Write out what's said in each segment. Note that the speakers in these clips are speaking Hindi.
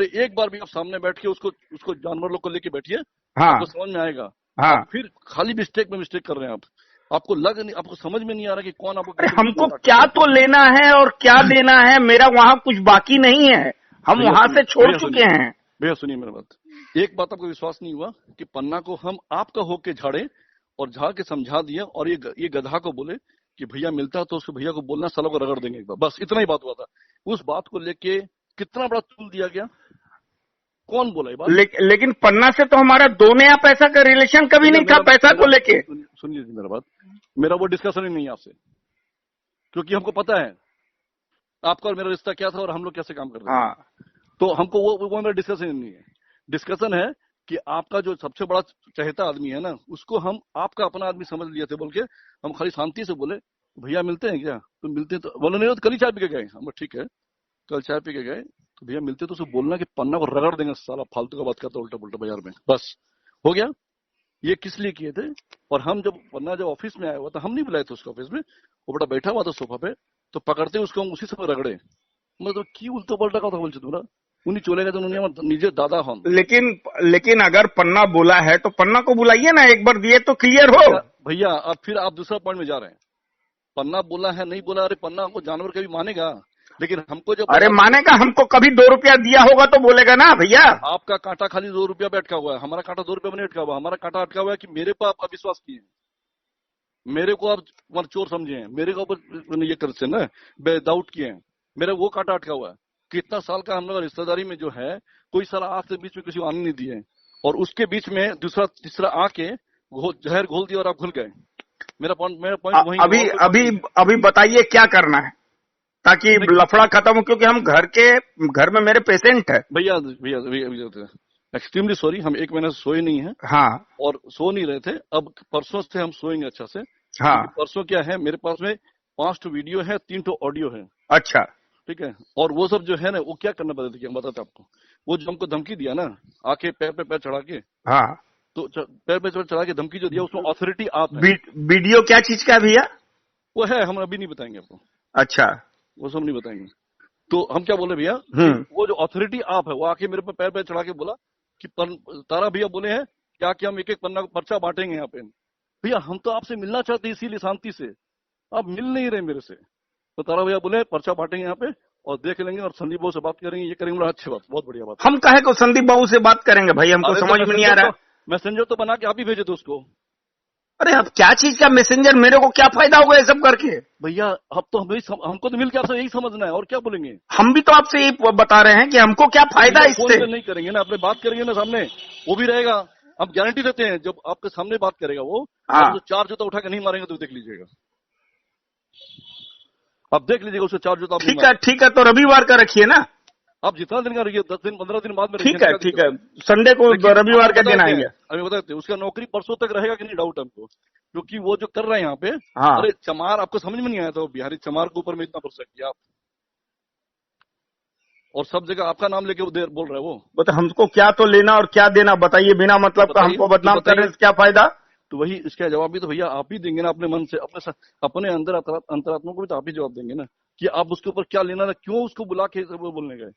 बोले एक बार भी आप सामने बैठ के उसको जानवर लोग को लेके बैठिए, हाँ आपको समझ में आएगा। हाँ। आप फिर खाली मिस्टेक में मिस्टेक कर रहे हैं आप, आपको समझ में नहीं आ रहा कि कौन आपको। अरे हमको क्या तो लेना है और क्या देना है, मेरा वहाँ कुछ बाकी नहीं है, हम वहाँ से छोड़ चुके हैं। भैया सुनिए मेरी बात, एक बात आपको विश्वास नहीं हुआ कि पन्ना को हम आपका होके झाड़े और झाड़ के समझा दिया, और ये गधा को बोले कि भैया मिलता तो उसको भैया को बोलना सालों को रगड़ देंगे एक बार, बस इतना ही बात हुआ था। उस बात को लेके कितना बड़ा तूल दिया गया, कौन बोला ये बात? लेकिन पन्ना से तो हमारा दो नया पैसा का रिलेशन कभी नहीं था पैसा को लेके। सुनिए मेरा बात, मेरा वो डिस्कशन ही नहीं है आपसे, क्योंकि हमको पता है आपका और मेरा रिश्ता क्या था और हम लोग कैसे काम कर रहे हैं। तो हमको वो मेरा डिस्कशन ही नहीं है। डिस्कशन है कि आपका जो सबसे बड़ा चहेता आदमी है ना, उसको हम आपका अपना आदमी समझ लिए थे बोल के हम खाली शांति से बोले भैया मिलते हैं क्या, तो मिलते तो बोलो नहीं, तो कल ही चाय पी के गए। हम ठीक है कल चाय पी के गए, तो भैया मिलते तो उसको बोलना कि पन्ना को रगड़ देंगे, साला फालतू का बात करता उल्टा पुल्टा बाजार में, बस हो गया। ये किस लिए किए थे? और हम जब पन्ना जब ऑफिस में आया हुआ था, हम नहीं बुलाए थे उसको ऑफिस में, वो बड़ा बैठा हुआ था सोफा पे, तो पकड़ते उसको हम उसी समय रगड़े। मतलब की उल्टा पल्टा का बोल तुम्हारा उन्हीं चलेगा तो उन्होंने निजे दादा हम। लेकिन अगर पन्ना बोला है तो पन्ना को बुलाइए ना, एक बार दिए तो क्लियर हो। भैया अब फिर आप दूसरा पॉइंट में जा रहे हैं, पन्ना बोला है नहीं बोला, अरे पन्ना हमको जानवर कभी मानेगा, लेकिन हमको जब अरे मानेगा, हमको कभी 2 रुपया दिया होगा तो बोलेगा ना भैया। आपका कांटा खाली 2 रुपया पे अटका हुआ है, हमारा कांटा 2 रुपया में नहीं अटका हुआ, हमारा कांटा अटका हुआ है कि मेरे पर आप अविश्वास किए, मेरे को आप चोर समझे हैं, मेरे को ये करते ना बेडाउट किए हैं, मेरा वो कांटा अटका हुआ है। कितना साल का हम लोग रिश्तेदारी में जो है, कोई साला आग के बीच में किसी को आने नहीं दिए, और उसके बीच में दूसरा तीसरा आके जहर घोल दिया और आप घुल गए। मेरा पॉइंट वही। अभी बताइए क्या करना है ताकि लफड़ा खत्म हो, क्योंकि हम घर में मेरे पेशेंट है। भैया एक्सट्रीमली सॉरी, हम 1 महीने से सोए नहीं है। हाँ, और सो नहीं रहे थे, अब परसों से हम सोएंगे अच्छा से। हाँ, परसों क्या है, मेरे पास में 5 वीडियो है, 3 ऑडियो है। अच्छा ठीक है, और वो सब जो है ना, वो क्या करना पड़ता है, बताते आपको। वो जो हमको धमकी दिया ना, आके पैर पे पैर चढ़ा के, हाँ, तो पैर पे चढ़ा के धमकी जो दिया, उसमें अथॉरिटी आप है। वीडियो क्या चीज का है भैया? वो है, हम अभी नहीं बताएंगे आपको। अच्छा, वो सब नहीं बताएंगे। तो हम क्या बोले भैया, वो जो अथॉरिटी आप है, वो आके मेरे पे पैर पे चढ़ा के बोला कि तारा भैया बोले हैं क्या कि हम एक पन्ना पर्चा बांटेंगे यहाँ पे। भैया हम तो आपसे मिलना चाहते इसीलिए शांति से, आप मिल नहीं रहे मेरे से। तो तारा भैया बोले पर्चा बांटेंगे यहाँ पे और देख लेंगे, और संदीप बाबू से बात करेंगे, ये करेंगे। अच्छी बात, बहुत बढ़िया बात। हम कहे को संदीप बाबू से बात करेंगे भाई, हमको समझ में नहीं आ रहा है। मैसेंजर तो बना के आप ही भेजे थे उसको। अरे अब क्या चीज का मैसेंजर, मेरे को क्या फायदा होगा ये सब करके? भैया अब तो हमको तो मिलकर आपसे यही समझना है, और क्या बोलेंगे। हम भी तो आपसे यही बता रहे हैं कि हमको क्या फायदा इससे। नहीं करेंगे ना, अपने बात करेंगे ना सामने, वो भी रहेगा। हम गारंटी देते हैं, जब आपके सामने बात करेगा वो, आप तो 4 जूता उठा के नहीं मारेंगे तो देख लीजिएगा, आप देख लीजिएगा उससे 4 जूता। ठीक है, तो रविवार का रखिए ना, आप जितना दिन का रखिए, 10 दिन 15 दिन बाद में। ठीक है, संडे को रविवार का दिन आएंगे। अभी बताते उसका नौकरी परसों तक रहेगा कि नहीं, डाउट हमको, क्योंकि वो जो कर रहे हैं यहाँ पे। हाँ। अरे चमार आपको समझ में नहीं आया था, बिहारी चमार के ऊपर में इतना भरोसा किया आप, और सब जगह आपका नाम लेके वो बोल रहे हैं। वो तो हमको क्या तो लेना और क्या देना बताइए, बिना मतलब का हमको बदनाम करने से क्या फायदा? तो वही इसका जवाब भी तो भैया आप ही देंगे ना, अपने मन से, अपने अंदर अंतरात्मा को भी तो आप ही जवाब देंगे ना, कि आप उसके ऊपर क्या लेना था, क्यों उसको बुला के वो बोलने गए,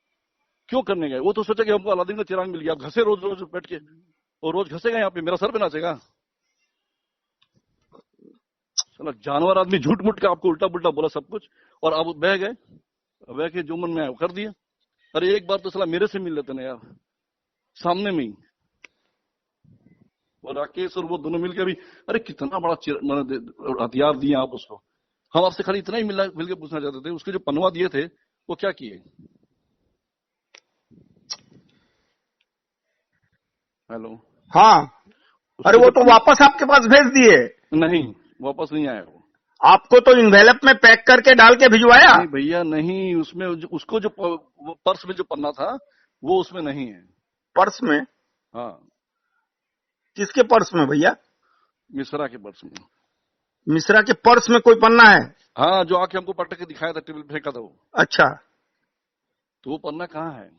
क्यों करने गए। वो तो सोचा कि हमको अलादीन का चिराग मिल गया, आप घसे रोज बैठ के, और रोज घसेगा यहाँ पे, मेरा सर पे नाचेगा। चलो जानवर आदमी झूठ मूठ का आपको उल्टा पुल्टा बोला सब कुछ, और अब बह गए, बह के जो मन में आया वो कर दिया। अरे एक बार तो सला मेरे से मिल लेते ना यार, सामने में ही। और राकेश और वो दोनों मिलकर भी, अरे कितना बड़ा हथियार दिया आप उसको। हम आपसे खाली इतना ही मिलकर पूछना चाहते थे, उसके जो पनवा दिए थे वो क्या किए। हेलो, हाँ, अरे वो तो वापस आपके पास भेज दिए? नहीं, वापस नहीं आया वो। आपको तो इन्वेलप में पैक करके डाल के भिजवाया? नहीं भैया नहीं, उसमें उसको जो पर्स में जो पन्ना था वो उसमें नहीं है। पर्स में? हाँ। किसके पर्स में भैया? मिश्रा के पर्स में। मिश्रा के पर्स में कोई पन्ना है? हाँ, जो आके हमको पटक के दिखाया था, टेबल पे फेंका था वो। अच्छा, तो वो पन्ना कहाँ है?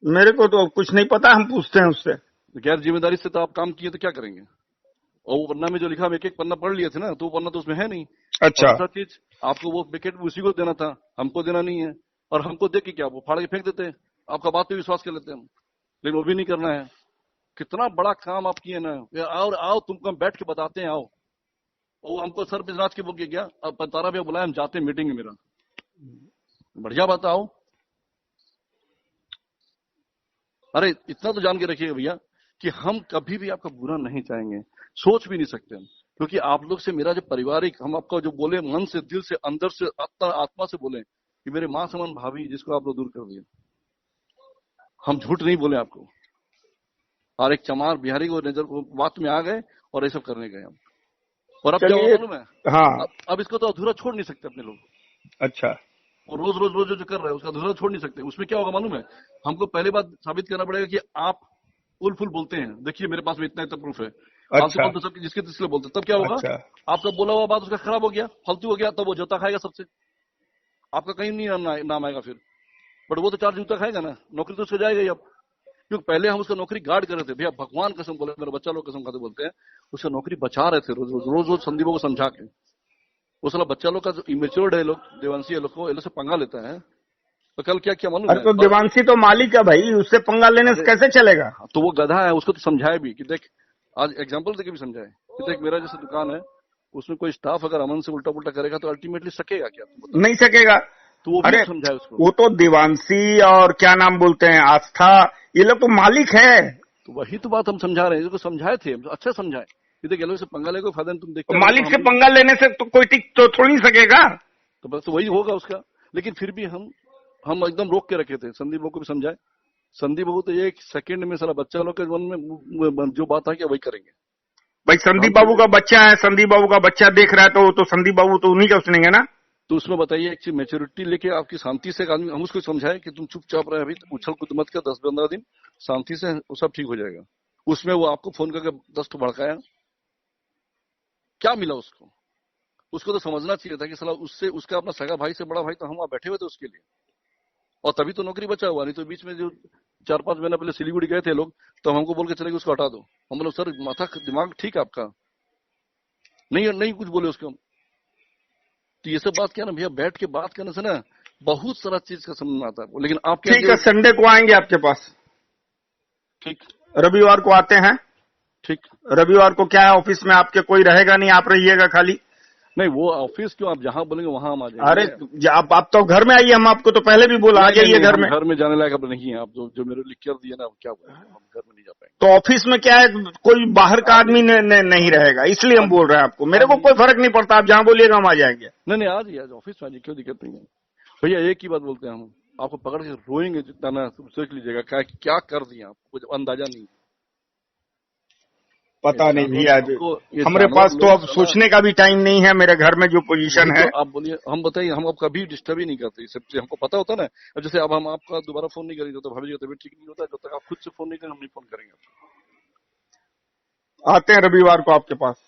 मेरे को तो कुछ नहीं पता, हम पूछते हैं उससे। गैर जिम्मेदारी से तो आप काम किए तो क्या करेंगे। और वो पन्ना में जो लिखा, हम एक पन्ना पढ़ लिए थे ना, तो वो पन्ना तो उसमें है नहीं। अच्छा, दूसरा चीज, आपको वो पैकेट उसी को देना था, हमको देना नहीं है, और हमको दे के क्या वो फाड़ के फेंक देते। आपका बात पे विश्वास कर लेते हैं हम, लेकिन वो भी नहीं करना है। कितना बड़ा काम आप किए ना, और आओ तुमको हम बैठ के बताते हैं, आओ। वो हमको सर पे नाच के बोल के गया, अब पंतारा भैया बुलाया, हम जाते हैं मीटिंग में मेरा। बढ़िया बात, आओ। अरे इतना तो जान के रखिएगा भैया कि हम कभी भी आपका बुरा नहीं चाहेंगे, सोच भी नहीं सकते हम, क्योंकि आप लोग से मेरा जो पारिवारिक, हम आपका जो बोले मन से, दिल से, अंदर से, आत्मा से बोले कि मेरे माँ समान भाभी जिसको आप लोग दूर कर दिए, हम झूठ नहीं बोले आपको। और एक चमार बिहारी को नजर बात में आ गए और ये सब करने गए हम। और अब क्या मालूम है, हाँ, अब इसको तो अधूरा छोड़ नहीं सकते अपने लोग। अच्छा, और रोज रोज रोज जो कर रहे हैं उसका अधूरा छोड़ नहीं सकते। उसमें क्या होगा मालूम है, हमको पहले बात साबित करना पड़ेगा कि आप फुल बोलते हैं, देखिए मेरे पास में इतना इतना प्रूफ है। अच्छा, आप तो सब जिसके तिसके बोलते, तब क्या होगा, अच्छा, आपका बोला हुआ बात उसका खराब हो गया, फालतू हो गया, तब वो जूता खाएगा सबसे, आपका कहीं नहीं नाम आएगा फिर। बट वो तो 4 जूता खाएगा ना, नौकरी तो उसको जाएगा ही अब। क्योंकि पहले हम उसका नौकरी गार्ड कर रहे थे, भैया भगवान कसम बोले, मेरे बच्चा लोग कसम खाते बोलते हैं, उसका नौकरी बचा रहे थे रोज संदीपों को समझा के। वो साला बच्चा लोग का जो इमेच्योर्ड है, लोग देवांशी लोग को से पंगा लेता है। तो कल क्या क्या मालूम है, तो देवांशी तो मालिक है भाई, उससे पंगा लेने से कैसे चलेगा। तो वो गधा है, उसको तो समझाए भी कि देख, आज एग्जाम्पल देके भी समझाए कि देख मेरा जैसे दुकान है, उसमें कोई स्टाफ अगर अमन से उल्टा पुल्टा करेगा तो अल्टीमेटली सकेगा क्या, नहीं सकेगा। तो वो भी समझाए उसको। वो तो देवांशी और क्या नाम बोलते हैं, आस्था, ये लोग तो मालिक है। तो वही तो बात हम समझा रहे हैं, इसको समझाए थे, अच्छा समझाए कि देख से पंगा लेगा, फायदा तुम देखते, मालिक से पंगा लेने से तो कोई टिक तो थोड़ी नहीं सकेगा। तो बस वही होगा उसका। लेकिन फिर भी हम एकदम रोक के रखे थे, संदीप बाबू को भी समझाए। संदीप बाबू तो एक सेकंड में साला बच्चा लोग के मन में जो बात है क्या वही करेंगे। भाई संदीप बाबू का बच्चा है, संदीप बाबू का बच्चा देख रहा है, तो संदीप बाबू तो उन्हीं का सुनेंगे ना। तो उसमें बताइए, एक चीज मेच्योरिटी लेके आपकी शांति से, आदमी हम उसको समझाए कि तुम चुपचाप रहे, अभी उछल कूद मत कर, 10-15 दिन शांति से, वो सब ठीक हो जाएगा। उसमें वो आपको फोन करके 10 तो भड़काया, क्या मिला उसको? उसको तो समझना चाहिए था कि साला उससे, उसका अपना सगा भाई से बड़ा भाई तो हम वहां बैठे हुए थे उसके लिए, और तभी तो नौकरी बचा हुआ। नहीं तो बीच में जो 4-5 महीना पहले सिलीगुड़ी गए थे लोग, तो हमको बोल के चले गए उसको हटा दो। हम बोले सर माथा दिमाग ठीक है आपका, नहीं कुछ बोले उसको। तो ये सब बात क्या ना भैया, बैठ के बात करने से ना बहुत सारा चीज का समझ में आता है। लेकिन आप ठीक है, संडे को आएंगे आपके पास। ठीक, रविवार को आते हैं। ठीक, रविवार को क्या है, ऑफिस में आपके कोई रहेगा नहीं, आप रहिएगा खाली। नहीं, वो ऑफिस क्यों, आप जहां बोलेंगे वहां हम आ जाएंगे। अरे आप तो घर में आइए, हम आपको तो पहले भी बोला, आ जाइए घर में। घर में जाने लायक अब नहीं है, आप जो मेरे लिख कर दिए ना, क्या बोले, हम घर में नहीं जा पाएंगे। तो ऑफिस में क्या है, कोई बाहर का आदमी नहीं रहेगा, इसलिए हम बोल रहे हैं आपको। मेरे को कोई फर्क नहीं पड़ता, आप जहाँ बोलिएगा हम आ जाएंगे। नहीं आ जाइए, ऑफिस में आ जाइए, क्यों दिक्कत नहीं है भैया। एक ही बात बोलते हैं हम, आपको पकड़ के रोएंगे जितना ना, सोच लीजिएगा क्या कर दिया आपको, कुछ अंदाजा नहीं। पता नहीं भैया, हमारे पास तो अब सोचने का भी टाइम नहीं है, मेरे घर में जो पोजीशन है। तो आप बोलिए, हम बताइए, हम अब कभी डिस्टर्ब ही नहीं करते सबसे, हमको पता होता ना। अब जैसे अब हम आपका दोबारा फोन नहीं करेंगे तो भाभी जी का तबीयत ठीक नहीं होता, जब तक आप खुद से फोन नहीं करें हम नहीं फोन करेंगे। आते हैं रविवार को आपके पास।